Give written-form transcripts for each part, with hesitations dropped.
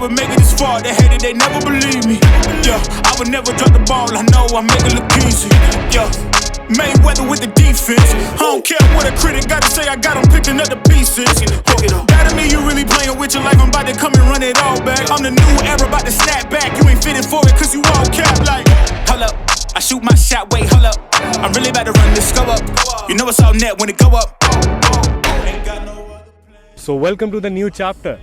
never make it this far. They hated, they never believe me. Yeah, I would never drop the ball. I know I make it look easy. Yeah, Mayweather with the defense. I don't care what a critic gotta say. I got 'em picking up the pieces. That to me, you really playing with your life. I'm about to come and run it all back. I'm the new era, about to snap back. You ain't fitting for it, cause you all cap like. Hold up, I shoot my shot. Wait, hold up. I'm really about to run this go up. You know it's all net when it go up. So welcome to the new chapter.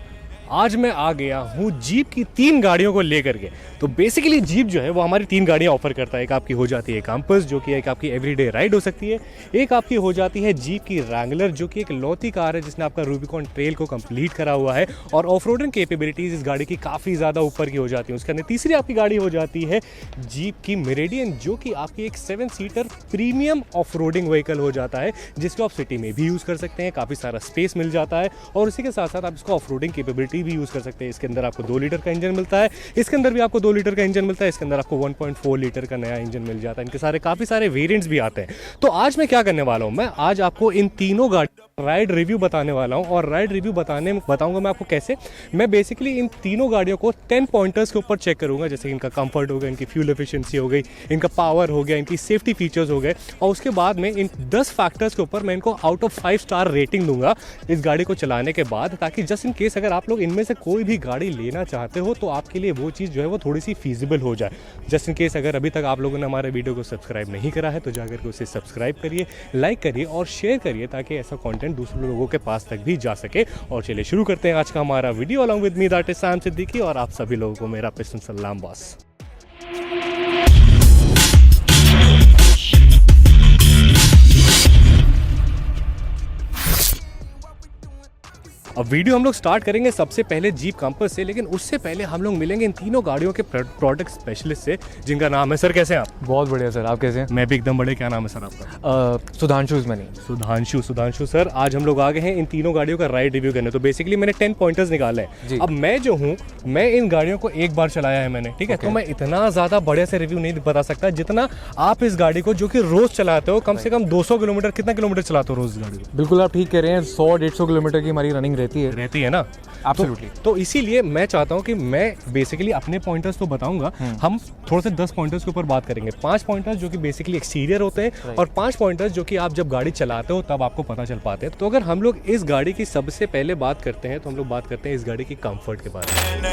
आज मैं आ गया हूँ jeep की 3 गाड़ियों को लेकर के। तो बेसिकली जीप जो है वो हमारी 3 गाड़ियाँ ऑफर करता है। एक आपकी हो जाती है कैंपस, जो कि एक आपकी एवरीडे राइड हो सकती है। एक आपकी हो जाती है जीप की रैंगलर, जो कि एक लौती कार है जिसने आपका रूबिकॉन ट्रेल को कंप्लीट करा हुआ है और ऑफ रोडिंग कैपेबिलिटीज इस गाड़ी की काफ़ी ज़्यादा ऊपर की हो जाती है। उसके अंदर तीसरी आपकी गाड़ी हो जाती है जीप की मेरिडियन, जो कि आपकी एक 7 seater premium off roading vehicle हो जाता है, जिसको आप सिटी में भी यूज़ कर सकते हैं। काफ़ी सारा स्पेस मिल जाता है और उसी के साथ साथ आप इसको ऑफ रोडिंग कैपेबिलिटी भी यूज़ कर सकते हैं। इसके अंदर आपको 2 लीटर का इंजन मिलता है, इसके अंदर भी आपको 2 लीटर का इंजन मिलता है, इसके अंदर आपको 1.4 लीटर का नया इंजन मिल जाता है। इनके काफ़ी सारे वेरिएंट्स भी आते हैं। तो आज मैं क्या करने वाला हूँ, मैं आज आपको इन तीनों गाड़ी राइड रिव्यू बताने वाला हूँ। और राइड रिव्यू बताऊंगा मैं आपको कैसे। मैं बेसिकली इन तीनों गाड़ियों को 10 पॉइंटर्स के ऊपर चेक करूंगा, जैसे इनका कंफर्ट हो गया, इनकी फ्यूल एफिशिएंसी हो गई, इनका पावर हो गया, इनकी सेफ्टी फीचर्स हो गए, और उसके बाद में इन 10 फैक्टर्स के ऊपर मैं इनको आउट ऑफ 5 स्टार रेटिंग दूंगा इस गाड़ी को चलाने के बाद, ताकि जस्ट इन केस अगर आप लोग इनमें से कोई भी गाड़ी लेना चाहते हो तो आपके लिए वो चीज़ जो है वो थोड़ी सी फीजिबल हो जाए। जस्ट इन केस अगर अभी तक आप लोगों ने हमारे वीडियो को सब्सक्राइब नहीं करा है तो जाकर के उसे सब्सक्राइब करिए, लाइक करिए और शेयर करिए, ताकि ऐसा कंटेंट दूसरे लोगों के पास तक भी जा सके। और चलिए शुरू करते हैं आज का हमारा video. Along with me that is Sam Siddiqui, और आप सभी लोगों को मेरा पिस्टन सलाम बॉस। अब वीडियो हम लोग स्टार्ट करेंगे सबसे पहले जीप कैंपस से, लेकिन उससे पहले हम लोग मिलेंगे इन तीनों गाड़ियों के प्रोडक्ट स्पेशलिस्ट से, जिनका नाम है, सर कैसे हैं आप? बहुत बढ़िया सर, आप कैसे हैं? मैं भी एकदम बढ़िया। क्या नाम है सर आपका? सुधांशु मनी। सुधांशु सर, आज हम लोग आ गए हैं इन तीनों गाड़ियों का राइड रिव्यू करने। तो बेसिकली मैंने 10 पॉइंटर्स निकाले हैं। अब मैं जो हूँ, मैं इन गाड़ियों को एक बार चलाया है मैंने, ठीक है? तो मैं इतना ज़्यादा बढ़िया से रिव्यू नहीं बता सकता जितना आप इस गाड़ी को, जो कि रोज़ चलाते हो, कम से कम 200 किलोमीटर, कितना किलोमीटर चलाते हो रोज़ गाड़ी को? बिल्कुल आप ठीक कह रहे हैं, 100-150 किलोमीटर की हमारी रनिंग रहती है ना। Absolutely. तो इसीलिए मैं चाहता हूं कि मैं बेसिकली अपने पॉइंटर्स तो बताऊंगा, हम थोड़े से 10 पॉइंटर्स के ऊपर बात करेंगे। 5 पॉइंटर्स जो कि बेसिकली एक्सटीरियर होते हैं और 5 पॉइंटर्स जो कि आप जब गाड़ी चलाते हो तब आपको पता चल पाते हैं। तो अगर हम लोग इस गाड़ी की सबसे पहले बात करते हैं तो हम लोग बात करते हैं इस गाड़ी की कंफर्ट के बारे में।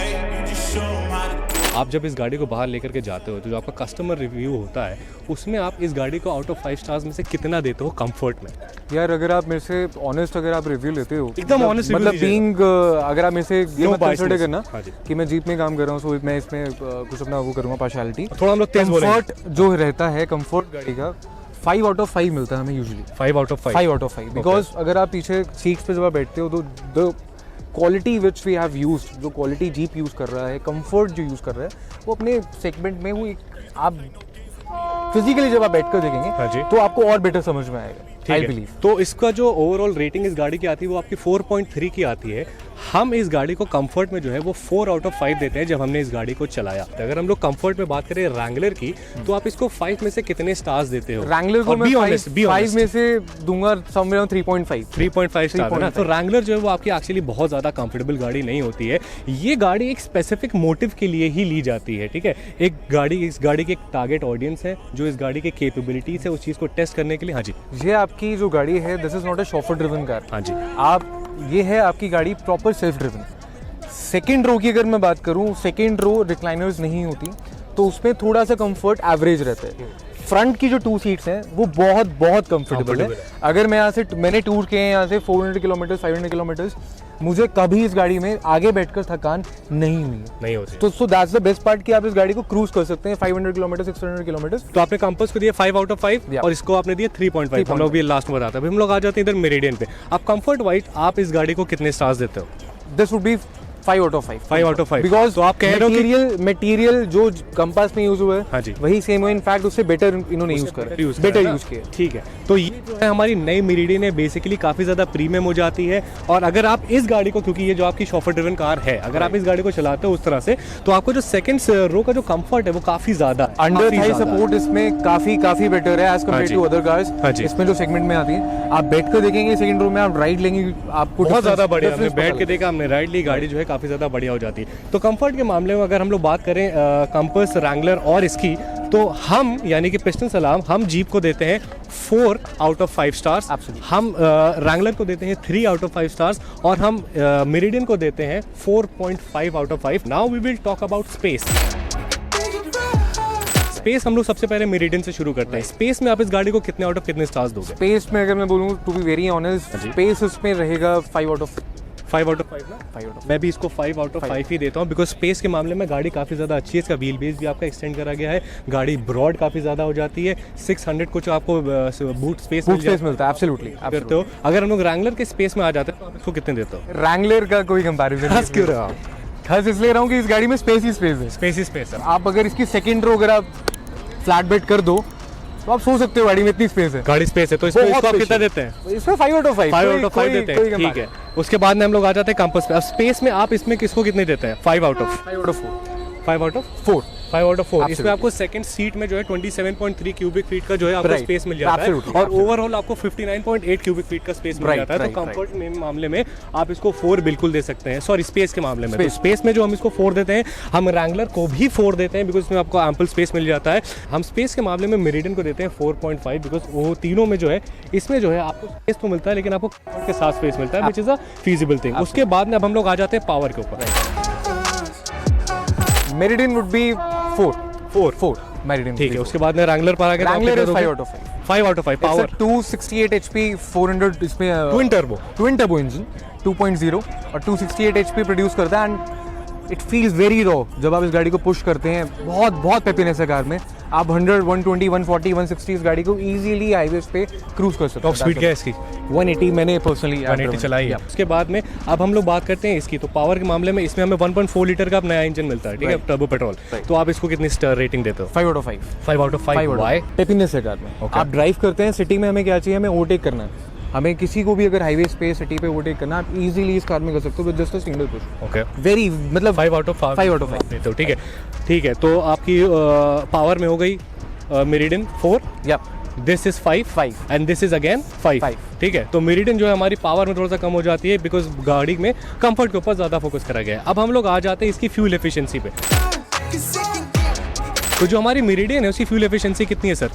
आप जब इस गाड़ी को बाहर लेकर के जाते हो तो जो आपका कस्टमर रिव्यू होता है उसमें आप इस गाड़ी को आउट ऑफ 5 स्टार्स में से कितना देते हो कंफर्ट में? यार अगर आप मेरे से ऑनेस्ट अगर आप रिव्यू लेते हो, एकदम ऑनेस्ट, मतलब बीइंग अगर आप मेरे से ये मत कंसीडर करना कि मैं जीप में काम कर रहा हूँ, सो मैं इसमें कुछ अपना वो करूँगा पार्शियलिटी। थोड़ा हम लोग तेज बोलेंगे। कंफर्ट जो रहता है, कंफर्ट गाड़ी का 5 आउट ऑफ 5 मिलता है हमें यूजुअली। 5 आउट ऑफ 5 बिकॉज अगर आप पीछे सीट्स पे जब आप बैठते हो तो quality which we have used, जो क्वालिटी जीप यूज़ कर रहा है, कंफर्ट जो यूज़ कर रहा है, वो अपने सेगमेंट में वो एक आप फिजिकली जब आप बैठकर देखेंगे तो आपको और बेटर समझ में आएगा। I believe। तो इसका जो ओवरऑल रेटिंग इस गाड़ी की आती है वो आपकी 4.3 की आती है। हम इस गाड़ी को कंफर्ट में जो है वो 4 आउट ऑफ 5 देते हैं जब हमने इस गाड़ी को चलाया। तो अगर हम लोग कंफर्ट में बात करें रैंगलर की, तो आप इसको 5 में से कितने स्टार्स देते हो? रैंगलर को मैं 5 में से दूंगा समवेयर 3.5 स्टार है ना। तो रैंगलर जो है वो आपकी एक्चुअली बहुत ज़्यादा कंफर्टेबल गाड़ी नहीं होती है। ये गाड़ी एक स्पेसिफिक मोटिव के लिए ही ली जाती है, ठीक है? इस गाड़ी की एक टारगेट ऑडियंस है जो इस गाड़ी की कैपेबिलिटीज है उस चीज़ को टेस्ट करने के लिए। हाँ जी, ये आपकी जो गाड़ी है, this is not a chauffeur driven car. हाँ जी, ये है आपकी गाड़ी proper self driven. Second row की अगर मैं बात करूं, सेकेंड रो रिक्लाइनर्स नहीं होती, तो उसमें थोड़ा सा कंफर्ट एवरेज रहता है। फ्रंट की जो 2 सीट्स हैं वो बहुत कंफर्टेबल है। अगर मैंने टूर किए हैं यहाँ से 400 किलोमीटर, 500 किलोमीटर, मुझे कभी इस गाड़ी में आगे बैठकर थकान नहीं होती। तो so that's the best part कि आप इस गाड़ी को क्रूज कर सकते हैं 500 किलोमीटर, 600 किलोमीटर। तो आपने कंपास को दिया 5 आउट ऑफ 5 और इसको आपने दिया 3.5। हम लोग भी लास्ट में बताते हैं। हम लोग आ जाते हैं इधर मेरिडियन पे। आप कंफर्ट वाइज आप इस गाड़ी को कितने स्टार्स देते हो? This would be 5 out of 5 because तो आप कह रहे हो मटेरियल जो कंपास में यूज हुआ है, हाँ जी, वही सेम है। इनफैक्ट उससे बेटर इन्होंने यूज किया। ठीक है। तो ये जो है हमारी नई मेरिडियन है बेसिकली काफ़ी ज़्यादा प्रीमियम हो जाती है। और अगर आप इस गाड़ी को, क्योंकि ये जो आपकी शॉफर ड्रिवन कार है, अगर आप इस गाड़ी को चलाते हो उस तरह से, तो आपको जो सेकंड रो का जो कंफर्ट है वो काफ़ी ज़्यादा अंडर थाई सपोर्ट इसमें काफी बेटर है as compare to other cars. इसमें जो सेगमेंट में आती है, आप बैठ कर देखेंगे सेकंड रो में, आप राइड लेंगे, आपको बहुत ज़्यादा बढ़िया, हमने बैठ के देखा, हमने राइड ली, गाड़ी जो है काफ़ी ज़्यादा बढ़िया हो जाती है। तो कंफर्ट के मामले में अगर हम लोग बात करें कंपास, रैंगलर और इसकी, तो हम यानी कि पिस्टन सलाम हम जीप को देते हैं 4 आउट ऑफ 5 स्टार्स, हम रैंगलर को देते हैं 3 आउट ऑफ 5 स्टार्स और हम मेरिडियन को देते हैं 4.5 out of 5। Now we will talk about space. Space हम लोग सबसे पहले मेरिडियन से शुरू करते हैं। स्पेस में आप इस गाड़ी को कितने आउट ऑफ कितने स्टार्स दोगे? स्पेस में अगर मैं बोलूँ to be very honest, space उसमें रहेगा 5 आउट ऑफ 5 आउट ऑफ 5 ना? 5 आउट ऑफ, मैं भी इसको 5 आउट ऑफ 5 ही देता हूँ, बिकॉज स्पेस के मामले में गाड़ी काफ़ी ज़्यादा अच्छी है। इसका व्हील बेस भी आपका एक्सटेंड करा गया है, गाड़ी ब्रॉड काफ़ी ज़्यादा हो जाती है, 600 कुछ आपको बूट स्पेस मिलता है। एब्सोल्युटली करते हो। अगर हम लोग रैंगलर के स्पेस में आ जाते हैं तो आप इसको कितने देते हो? रैंगलर का कोई कंपैरिजन हंस क्यों रहा? हंस इसलिए रहा हूँ कि इस गाड़ी में स्पेस ही स्पेस है। स्पेस ही स्पेस है। आप अगर इसकी सेकंड रो अगर आप फ्लैट बेड कर दो तो आप सो सकते हो गाड़ी में इतनी स्पेस है। गाड़ी स्पेस है, तो इसमें इसको आप कितना देते हैं? इसमें 5 आउट ऑफ 5। 5 आउट ऑफ 5 देते हैं, ठीक है। उसके बाद में हम लोग आ जाते हैं कंपास पे। अब स्पेस में आप इसमें किसको कितने देते हैं? 5 out of 5 out of 4। 5 out of 4। इसमें आपको सेकंड सीट में जो है 27.3 क्यूबिक फीट का जो है आपको स्पेस मिल जाता है और ओवरऑल आपको 59.8 क्यूबिक फीट का स्पेस मिल जाता है। तो कंफर्ट में मामले में आप इसको 4 बिल्कुल दे सकते हैं। सॉरी, स्पेस के मामले में तो स्पेस में जो हम इसको 4 देते हैं, हम रैंगलर को भी 4 देते हैं बिकॉज इसमें आपको एम्पल स्पेस मिल जाता है। हम स्पेस के मामले में मेरिडियन को देते हैं 4.5 बिकॉज वो तीनों में जो है, इसमें जो है आपको स्पेस तो मिलता है लेकिन आपको कंफर्ट के साथ स्पेस मिलता है, which is a feasible thing. उसके बाद में अब हम लोग आ जाते हैं पावर के ऊपर। मेरिडियन वुड बी 4 मेरिडियन, ठीक है। उसके बाद में रैंगलर पर आ गया, Wrangler is 5 out of 5 out of 5 power 268 HP 400 इसमें ट्विन टर्बो इंजन 2.0 और 268 HP प्रोड्यूस करता है and it feels very raw. जब आप इस गाड़ी को पुश करते हैं, बहुत पेपीनेस है कार में। आप 100, 120, 140, 160 इस गाड़ी को इजीली हाईवेज पे क्रूज कर सकते हैं। टॉप स्पीड क्या है इसकी? 180 मैंने पर्सनली 180 चलाई है। उसके बाद में अब हम लोग बात करते हैं इसकी, तो पावर के मामले में इसमें हमें 1.4 लीटर का नया इंजन मिलता है, ठीक है, टर्बो पेट्रोल। तो आप इसको कितनी स्टार रेटिंग देते हो? 5 out of 5। 5 out of 5 why? Peppiness है कार में। आप ड्राइव करते हैं सिटी में, हमें क्या चाहिए? हमें ओवरटेक करना है। हमें किसी को भी अगर हाईवे पे सिटी पे ओवरटेक करना, आप इजीली इस कार में कर सकते हो with just a single push. Okay, very मतलब 5 आउट ऑफ 5 देते हो, ठीक है, ठीक है। तो आपकी पावर में हो गई meridian 4, this is 5 and this is again 5, ठीक है। तो मेरिडियन जो है हमारी पावर में थोड़ा सा कम हो जाती है बिकॉज गाड़ी में कंफर्ट के ऊपर ज़्यादा फोकस करा गया है। अब हम लोग आ जाते हैं इसकी फ्यूल एफिशिएंसी पे। तो जो हमारी मेरिडियन है उसकी फ्यूल एफिशिएंसी कितनी है सर?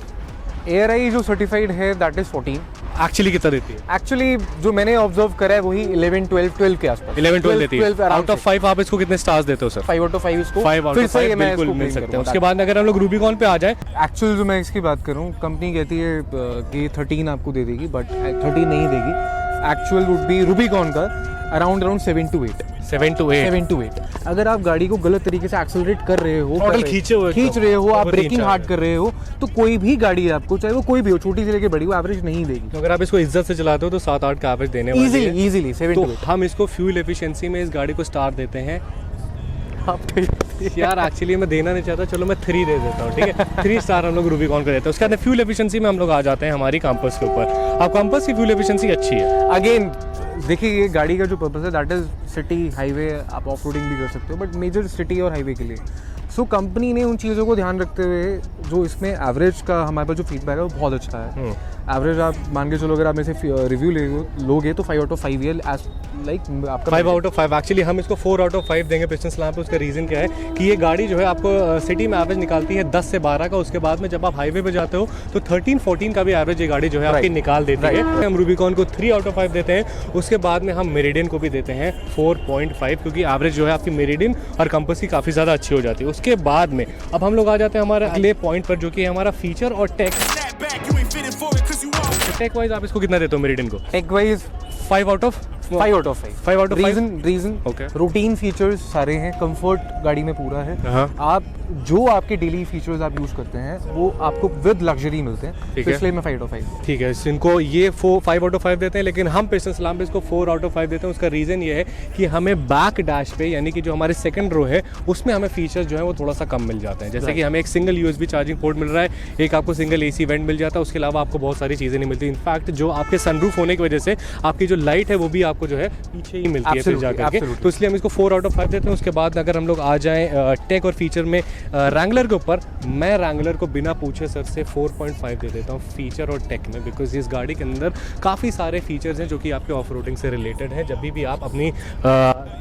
ARI जो सर्टिफाइड है दैट इज 14। एक्चुअली कितना देती है? एक्चुअली जो मैंने ऑब्जर्व करा है वही 11, 12 के आसपास। 11, 12 देती है। आउट ऑफ 5 आप इसको कितने स्टार्स देते हो सर? 5 आउट ऑफ 5 इसको 5 आउट ऑफ 5 बिल्कुल मिल सकते हैं। उसके बाद अगर हम लोग रूबिकॉन पे आ जाए, एक्चुअल जो मैं इसकी बात करूं, कंपनी कहती है कि 13 आपको दे देगी, बट 13 नहीं देगी। एक्चुअल वुड बी रूबिकॉन का अराउंड 7 to 8। 7 to 8। अगर आप गाड़ी को गलत तरीके से एक्सेलरेट कर रहे हो, खींच रहे हो, आप ब्रेकिंग हार्ड कर रहे हो, तो कोई भी गाड़ी आपको, चाहे वो कोई भी हो, छोटी से लेके बड़ी, वो एवरेज नहीं देगी। तो अगर आप इसको इज्जत से चलाते हो तो 7-8 का एवरेज देने वाली है इजीली 7 to 8। हम इसको फ्यूल एफिशिएंसी में इस गाड़ी को स्टार देते हैं यार एक्चुअली मैं देना नहीं चाहता, चलो मैं 3 दे देता हूँ, ठीक है। 3 स्टार हम लोग रूबिकॉन को देते हैं। उसके बाद फ्यूल एफिशिएंसी में हम लोग आ जाते हैं हमारी कंपास के ऊपर। अब कंपास की फ्यूल एफिशिएंसी अच्छी है। अगेन देखिए, ये गाड़ी का जो पर्पस है दैट इज सिटी हाईवे, आप ऑफ रोडिंग भी कर सकते हो, बट मेजर सिटी और हाईवे के लिए। सो कंपनी ने उन चीज़ों को ध्यान रखते हुए जो इसमें एवरेज का हमारे पास जो फीडबैक है वो बहुत अच्छा है। एवरेज आप मान के चलो, अगर आप में से रिव्यू लोगे तो 5 आउट ऑफ 5 है, लाइक आपका 5 आउट ऑफ 5। एक्चुअली हम इसको 4 आउट ऑफ 5 देंगे पिस्टन सलाम पे। उसका रीज़न क्या है कि ये गाड़ी जो है आपको सिटी में एवरेज निकालती है 10 से 12 का। उसके बाद में जब आप हाईवे पे जाते हो तो 13-14 का भी एवरेज ये गाड़ी जो है आपकी निकाल देती है। हम रूबिकॉन को 3 आउट ऑफ 5 देते हैं। उसके बाद में हम मेरिडियन को भी देते हैं 4.5 क्योंकि एवरेज जो है आपकी मेरिडियन और कंपास की काफ़ी ज़्यादा अच्छी हो जाती है। उसके बाद में अब हम लोग आ जाते हैं हमारे अगले पॉइंट पर, जो कि हमारा फीचर और टेक। टेक वाइज आप इसको कितना देते हो मेरिडियन को? Tech wise 5 out of 5। Reason routine features सारे हैं, कंफर्ट गाड़ी में पूरा है। आप जो आपके डेली फीचर्स आप यूज़ करते हैं वो आपको विद लग्जरी मिलते हैं, तो इसलिए मैं 5 आउट ऑफ 5। ठीक है, इनको ये 5 आउट ऑफ 5 देते हैं, लेकिन हम पिस्टन सलाम पे इसको 4 आउट ऑफ 5 देते हैं। उसका रीज़न ये है कि हमें बैक डैश पे यानी कि जो हमारे सेकंड रो है उसमें हमें फीचर्स जो है वो थोड़ा सा कम मिल जाते हैं। जैसे कि हमें एक सिंगल USB चार्जिंग पोर्ट मिल रहा है, एक आपको सिंगल AC वेंट मिल जाता है, उसके अलावा आपको बहुत सारी चीज़ें नहीं मिलती। इनफैक्ट जो आपके सनरूफ होने की वजह से आपकी जो लाइट है वो भी आपको जो है पीछे ही मिलती है फिर जाकर के, तो इसलिए हम इसको 4 आउट ऑफ 5 देते हैं। उसके बाद अगर हम लोग आ जाएँ टेक और फीचर में रैंगलर के ऊपर, मैं रैंगलर को बिना पूछे सर से 4.5 दे देता हूँ फीचर और टेक में, बिकॉज इस गाड़ी के अंदर काफ़ी सारे फीचर्स हैं जो कि आपके ऑफ रोडिंग से रिलेटेड है। जब भी आप अपनी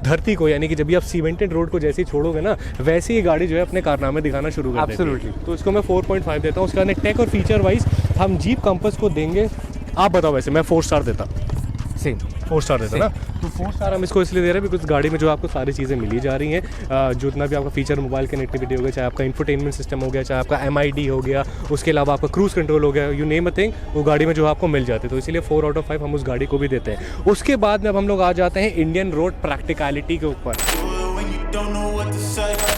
धरती को यानी कि जब भी आप सीमेंटेड रोड को जैसे ही छोड़ोगे ना, वैसे ही गाड़ी जो है अपने कारनामे दिखाना शुरू कर देती है। तो इसको मैं 4.5 देता हूँ। उसके बाद टेक और फीचर वाइज हम जीप कंपास को देंगे, आप बताओ, वैसे मैं 4 स्टार देता, सेम 4 स्टार देता ना, तो 4 स्टार हम इसको इसलिए दे रहे हैं बिकॉज गाड़ी में जो आपको सारी चीज़ें मिली जा रही हैं, जितना भी आपका फीचर, मोबाइल कनेक्टिविटी हो गया, चाहे आपका इंफोटेनमेंट सिस्टम हो गया, चाहे आपका MID हो गया, उसके अलावा आपका क्रूज कंट्रोल हो गया, यू नेम अ थिंग, वो गाड़ी में जो आपको मिल जाते हैं, तो इसीलिए 4 आउट ऑफ 5 हम उस गाड़ी को भी देते हैं। उसके बाद में अब हम लोग आ जाते हैं इंडियन रोड प्रैक्टिकलिटी के ऊपर।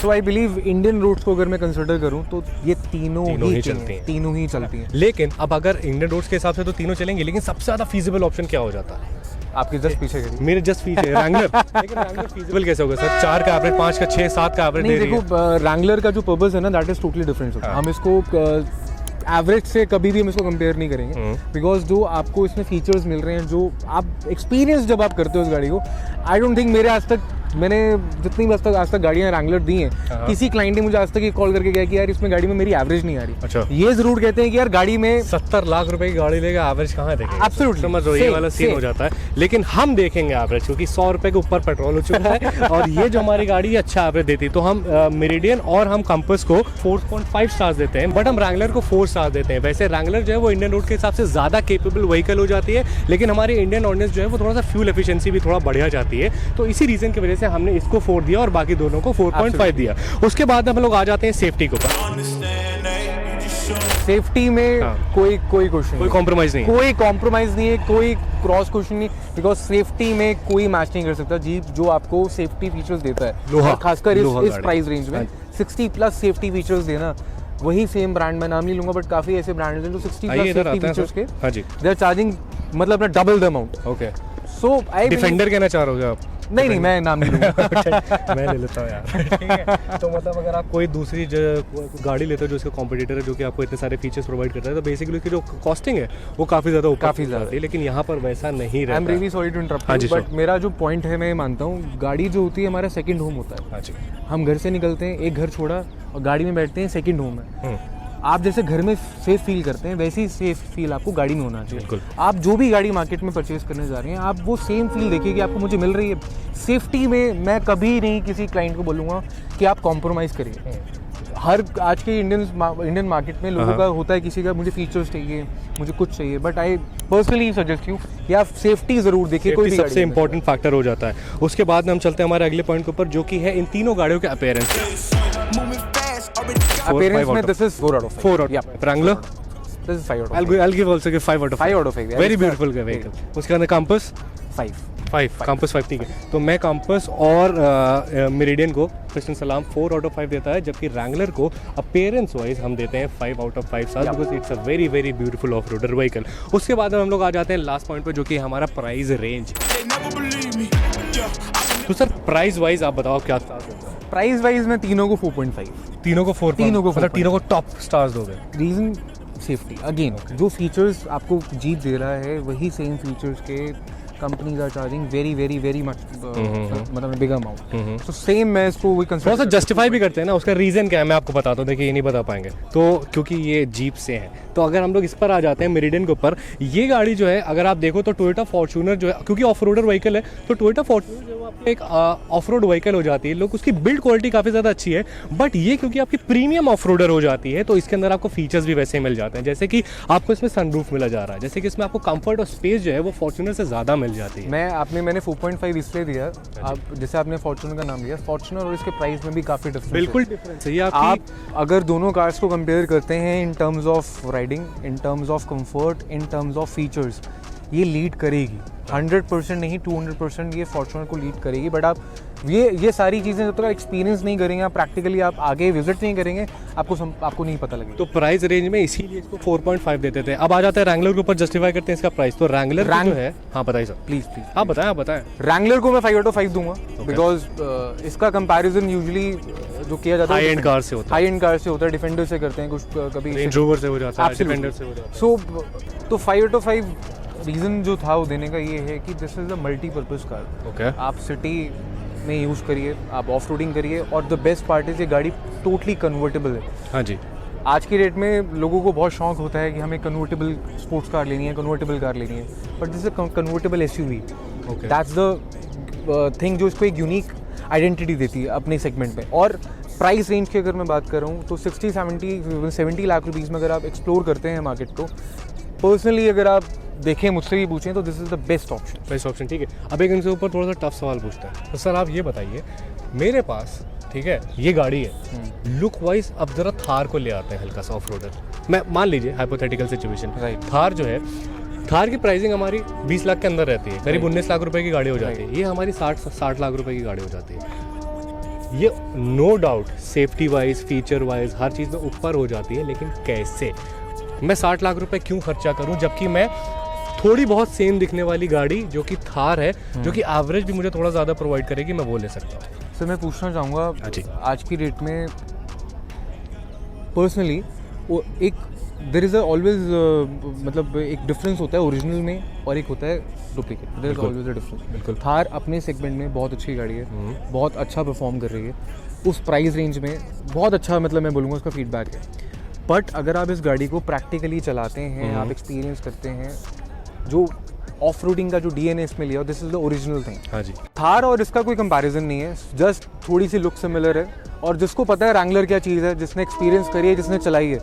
तो आई बिलीव इंडियन रोड्स को अगर मैं कंसिडर करूं तो ये तीनों ही चलती हैं। लेकिन अब अगर इंडियन रोड्स के हिसाब से तो तीनों चलेंगे, लेकिन सबसे ज़्यादा फीजिबल ऑप्शन क्या हो जाता है? आपके जस्ट पीछे मेरे जस्ट पीछे रैंगलर। लेकिन रैंगलर फीजिबल कैसे होगा सर? 4 का एवरेज, 5 का 6, 7 का एवरेज दे रही है। देखो, रैंगलर का जो पर्पस है ना, दैट इज टोटली डिफरेंट। हम इसको एवरेज से कभी भी हम इसको कंपेयर नहीं करेंगे, बिकॉज जो आपको इसमें फीचर्स मिल रहे हैं, जो आप एक्सपीरियंस जब आप करते हो इस गाड़ी को, आई डोंट थिंक मैंने जितनी आज तक गाड़ियां रैंगलर दी हैं, किसी क्लाइंट ने मुझे आज तक ये कॉल करके कहा कि यार इसमें गाड़ी में मेरी एवरेज नहीं आ रही। अच्छा। ये जरूर कहते हैं कि यार गाड़ी में 70 लाख रुपए की गाड़ी लेगा, एवरेज कहाँ देखेंगे? एब्सोल्युटली, समझ लो, ये वाला सीन हो जाता है। लेकिन हम देखेंगे एवरेज, क्योंकि 100 रुपए के ऊपर पेट्रोल हो चुका है और ये जो हमारी गाड़ी है अच्छा एवरेज देती है, तो हम मेरिडियन और हम कंपास को 4.5 स्टार्स देते हैं, बट हम रैंगलर को 4 स्टार देते हैं। वैसे रैंगलर जो है वो इंडियन रोड के हिसाब से ज़्यादा केपेबल व्हीकल हो जाती है, लेकिन हमारी इंडियन ऑडियंस जो है वो थोड़ा सा फ्यूल एफिशिएंसी भी थोड़ा बढ़िया जाती है, तो इसी रीजन की वजह से हमने इसको 4 दिया और बाकी दोनों को 4.5 दिया। उसके बाद हम लोग आ जाते हैं सेफ्टी के ऊपर। सेफ्टी में कोई क्वेश्चन, कोई कॉम्प्रोमाइज नहीं, कोई कॉम्प्रोमाइज नहीं है, कोई क्रॉस क्वेश्चन नहीं, बिकॉज सेफ्टी में कोई मैच नहीं कर सकता जीप जो आपको सेफ्टी फीचर्स देता है, खासकर इस प्राइस रेंज में 60+ सेफ्टी फीचर्स देना। वही सेम ब्रांड, मैं नाम नहीं लूंगा, बट काफी ऐसे ब्रांड्स हैं जो 60+ सेफ्टी फीचर्स के दे आर चार्जिंग मतलब अपना double the amount. Okay, so I defender कहना चाह रहे हो आप? नहीं, मैं नाम नहीं लूंगा। मैं ले लेता हूँ यार। ठीक है, तो मतलब अगर आप कोई दूसरी गाड़ी लेते हो जो इसका कॉम्पिटिटर है, जो कि आपको इतने सारे फीचर्स प्रोवाइड करता है, तो बेसिकली उसकी जो कॉस्टिंग है वो काफ़ी ज़्यादा है, लेकिन यहाँ पर वैसा नहीं रहता। I am really sorry to interrupt, but मेरा जो पॉइंट है, मैं मानता हूँ गाड़ी जो होती है हमारा सेकंड होम होता है। हाँ जी, हम घर से निकलते हैं, एक घर छोड़ा और गाड़ी में बैठते हैं, सेकंड होम है। आप जैसे घर में सेफ फील करते हैं, वैसे ही सेफ फील आपको गाड़ी में होना चाहिए। बिल्कुल। आप जो भी गाड़ी मार्केट में परचेज करने जा रहे हैं, आप वो सेम फील देखिए कि आपको मुझे मिल रही है। सेफ्टी में मैं कभी नहीं किसी क्लाइंट को बोलूँगा कि आप कॉम्प्रोमाइज़ करिए। हर आज के इंडियन मार्केट में लोगों का होता है, किसी का मुझे फीचर्स चाहिए, मुझे कुछ चाहिए, but I personally suggest you कि आप सेफ्टी जरूर देखिए। कोई भी सबसे इंपॉर्टेंट फैक्टर हो जाता है। उसके बाद में हम चलते हैं हमारे अगले पॉइंट के ऊपर, जो कि है इन तीनों गाड़ियों के अपीयरेंस। Appearance में this is 4 out of 5. 4 out. Yeah. Wrangler? This is 5 out of 5. I'll give also give 5 out of 5. 5 out of 5. Very beautiful vehicle. उसके अंदर Compass 5 Compass 5, ठीक है। तो मैं Compass और मेरिडियन को पिस्टन सलाम 4 out of 5 देता है, जबकि रैंगलर को अपीयरेंस वाइज हम देते हैं 5 out of 5 star, because it's a very very beautiful off roader vehicle. उसके बाद हम लोग आ जाते हैं लास्ट पॉइंट पे, जो कि हमारा प्राइस रेंज। तो सर प्राइस वाइज आप बताओ क्या स्टार देते हो? प्राइस वाइज मैं तीनों को 4.5, तीनों को 4, मतलब तीनों को टॉप स्टार्स दोगे। रीजन सेफ्टी, अगेन जो फीचर्स आपको जीप दे रहा है वही सेम फीचर्स के companies are charging very much, मतलब बिग अमाउंट। तो सेम मैं इसको वही थोड़ा सा जस्टिफाई भी करते हैं ना। उसका रीज़न क्या है मैं आपको बताता हूँ, देखिए ये नहीं बता पाएंगे तो, क्योंकि ये जीप से है। तो अगर हम लोग इस पर आ जाते हैं मेरिडियन के ऊपर, ये गाड़ी जो है अगर आप देखो तो टोयोटा फॉर्च्यूनर जो है, क्योंकि ऑफ रोडर व्हीकल है, तो टोयोटा फॉर्च्यूनर जो है आपकी एक ऑफ रोड व्हीकल हो जाती है। लोग उसकी बिल्ड क्वालिटी काफ़ी ज़्यादा अच्छी है, बट ये क्योंकि आपकी प्रीमियम ऑफ रोडर हो जाती है, तो इसके अंदर आपको फीचर्स भी वैसे मिल जाते हैं। जैसे कि आपको इसमें सनरूफ मिला जा रहा है, जैसे कि इसमें आपको कंफर्ट और स्पेस जो है वो फॉर्च्यूनर से ज़्यादा मिल जाती है। मैंने 4.5 इसलिए दिया, आप जैसे आपने फॉर्च्यूनर का नाम लिया, फॉर्च्यूनर और इसके प्राइस में भी काफ़ी डिफरेंस, बिल्कुल डिफरेंस है। आप अगर दोनों कार्स को कंपेयर करते हैं in terms of riding, in terms of comfort, in terms of features, ये लीड करेगी। सकता है। 100% नहीं, 200% ये फॉर्च्यूनर को लीड करेगी। बट आप ये सारी चीज़ें जब तक एक्सपीरियंस नहीं करेंगे, आप प्रैक्टिकली आप आगे विजिट नहीं करेंगे, आपको नहीं पता लगेगा। तो प्राइस रेंज में इसीलिए इसको 4.5 देते थे। अब आ जाता है रैंगलर के ऊपर, जस्टिफाई करते हैं इसका प्राइस। तो रैंगलर जो है, हाँ बताइए सर, प्लीज़ आप बताएं। रैंगलर को मैं 5 out of 5 दूंगा, बिकॉज इसका कंपैरिजन यूजुअली जो किया जाता है हाई एंड कार से होता है, हाई एंड कार से होता है, डिफेंडर से करते हैं, कुछ कभी रेंज रोवर से हो जाता है, Absolutely. डिफेंडर से हो जाता है। सो तो 5 out of 5 रीज़न जो था वो देने का ये है कि this is a multipurpose car. Okay, आप सिटी में यूज़ करिए, आप ऑफ रोडिंग करिए, और द बेस्ट पार्ट इज़ ये गाड़ी टोटली कन्वर्टेबल है। हाँ जी, आज की डेट में लोगों को बहुत शौक होता है कि हमें कन्वर्टेबल स्पोर्ट्स कार लेनी है, कन्वर्टेबल कार लेनी है, but this is convertible SUV. Okay, that's the thing जो इसको एक यूनिक आइडेंटिटी देती है अपने सेगमेंट में। और प्राइस रेंज की अगर मैं बात कर रहा हूँ तो 60-70 लाख रुपीज़ में अगर आप एक्सप्लोर करते हैं मार्केट को, पर्सनली अगर आप देखें, मुझसे भी पूछें, तो this is the best option. ठीक है। अब एक इनसे ऊपर थोड़ा सा टफ सवाल पूछता है। तो सर आप ये बताइए, मेरे पास ठीक है ये गाड़ी है, लुक वाइज अब जरा थार को ले आते हैं हल्का सा ऑफ रोडर। मैं मान लीजिए हाइपोथेटिकल सिचुएशन, Right. थार जो है, थार की प्राइसिंग हमारी 20 लाख के अंदर रहती है, करीब 19 लाख रुपए की गाड़ी हो जाती है। ये हमारी 60 लाख रुपए की गाड़ी हो जाती है। ये no doubt safety wise, feature wise, हर चीज़ में ऊपर हो जाती है, लेकिन कैसे? मैं 60 लाख रुपए क्यों खर्चा करूं, जबकि मैं थोड़ी बहुत सेम दिखने वाली गाड़ी जो कि थार है, जो कि एवरेज भी मुझे थोड़ा ज़्यादा प्रोवाइड करेगी, मैं वो ले सकता हूँ। सर मैं पूछना चाहूँगा, जी। आज की डेट में पर्सनली वो एक देयर इज़ ऑलवेज मतलब एक डिफरेंस होता है ओरिजिनल में और एक होता है duplicate. There is always a difference. बिल्कुल। थार अपने सेगमेंट में बहुत अच्छी गाड़ी है, बहुत अच्छा परफॉर्म कर रही है, उस प्राइस रेंज में बहुत अच्छा, मतलब मैं बोलूँगा उसका फीडबैक है। बट अगर आप इस गाड़ी को प्रैक्टिकली चलाते हैं, आप एक्सपीरियंस करते हैं, जो ऑफ रोडिंग का जो डीएनए इसमें लिया, this is the original thing. हाँ जी, थार और इसका कोई कंपैरिजन नहीं है, जस्ट थोड़ी सी लुक सिमिलर है। और जिसको पता है रैंगलर क्या चीज़ है, जिसने एक्सपीरियंस करी है, जिसने चलाई है,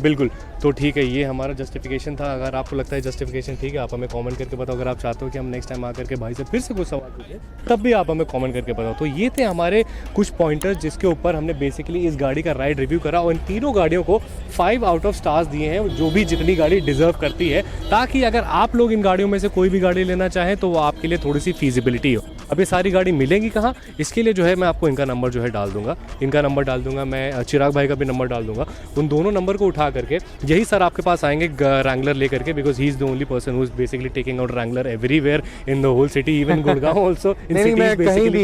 बिल्कुल। तो ठीक है, ये हमारा जस्टिफिकेशन था। अगर आपको लगता है जस्टिफिकेशन ठीक है, आप हमें कमेंट करके बताओ। अगर आप चाहते हो कि हम नेक्स्ट टाइम आकर के भाई से फिर से कुछ सवाल पूछें, तब भी आप हमें कमेंट करके बताओ। तो ये थे हमारे कुछ पॉइंटर्स जिसके ऊपर हमने बेसिकली इस गाड़ी का राइड रिव्यू करा, और इन तीनों गाड़ियों को 5 out of स्टार्स दिए हैं, जो भी जितनी गाड़ी डिजर्व करती है, ताकि अगर आप लोग इन गाड़ियों में से कोई भी गाड़ी लेना चाहें तो वो आपके लिए थोड़ी सी फीजिबिलिटी हो। अब ये सारी गाड़ी मिलेंगी कहाँ, इसके लिए जो है मैं आपको इनका नंबर जो है डाल दूंगा, इनका नंबर डाल दूंगा, मैं चिराग भाई का भी नंबर डाल दूंगा। उन दोनों नंबर को उठा करके यही सर आपके पास आएंगे रैंगलर लेकर के, because he is the only person who is basically taking out Wrangler everywhere in the whole city, even Gurgaon also. नहीं, मैं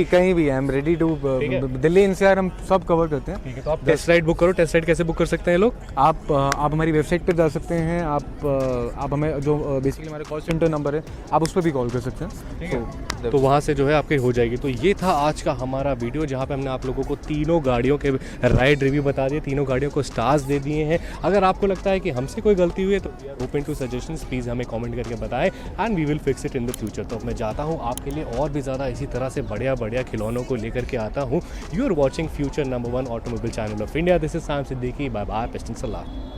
कहीं भी I am ready to, Delhi NCR हम सब कवर करते हैं। ठीक है, तो आप टेस्ट राइड बुक करो। टेस्ट राइड कैसे बुक कर सकते हैं लोग? आप हमारी वेबसाइट पर जा सकते हैं, आप हमें जो बेसिकली हमारे कॉल सेंटर नंबर है, आप उस पर भी कॉल कर सकते हैं, तो वहाँ से जो है आपकी हो जाएगी। तो ये था आज का हमारा वीडियो, जहाँ पे हमने आप लोगों को तीनों गाड़ियों के राइड रिव्यू बता दिए, तीनों गाड़ियों को स्टार्स दे दिए हैं। अगर आपको लगता है कि हमसे कोई गलती हुई है तो we are open to suggestions, please हमें कमेंट करके बताएं, and we will fix it in the future. तो मैं जाता हूँ, आपके लिए और भी ज़्यादा इसी तरह से बढ़िया खिलौनों को लेकर के आता हूँ। You are watching future number 1 automobile channel of India. This is Sam Siddiqui. Bye bye, best in सलाह।